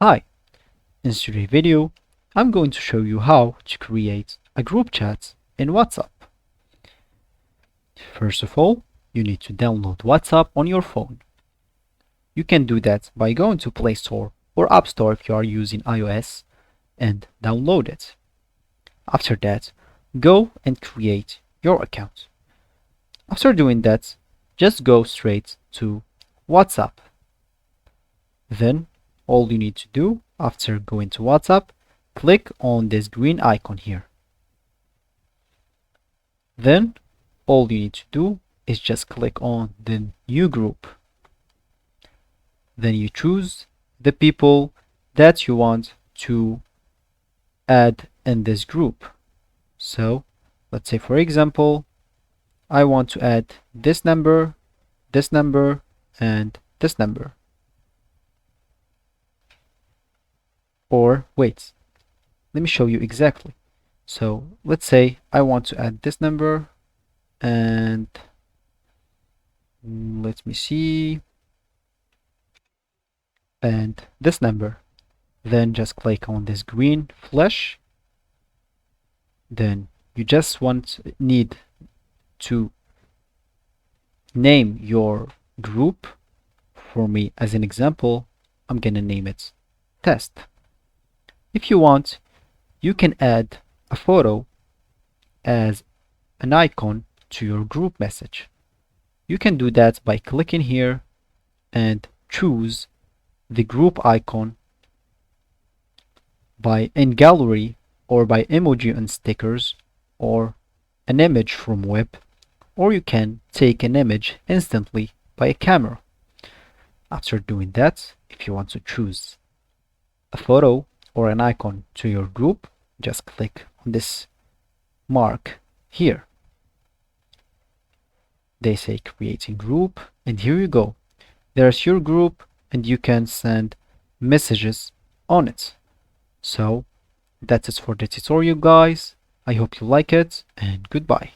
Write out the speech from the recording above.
Hi, in today's video, I'm going to show you how to create a group chat in WhatsApp. First of all, you need to download WhatsApp on your phone. You can do that by going to Play Store or App Store if you are using iOS and download it. After that, go and create your account. After doing that, just go straight to WhatsApp. Then all you need to do after going to WhatsApp, click on this green icon here. Then all you need to do is just click on the new group. Then you choose the people that you want to add in this group. So let's say, for example, I want to add this number, and this number. Or wait, let me show you exactly. So let's say I want to add this number and let me see, and this number. Then just click on this green flash. Then you just need to name your group. For me, as an example, I'm gonna name it test. If you want, you can add a photo as an icon to your group message. You can do that by clicking here and choose the group icon by in gallery or by emoji and stickers or an image from web, or you can take an image instantly by a camera. After doing that, if you want to choose a photo or an icon to your group, just click on this mark here. They say creating group, and here you go. There's your group and you can send messages on it. So that's it for the tutorial, guys. I hope you like it, and goodbye.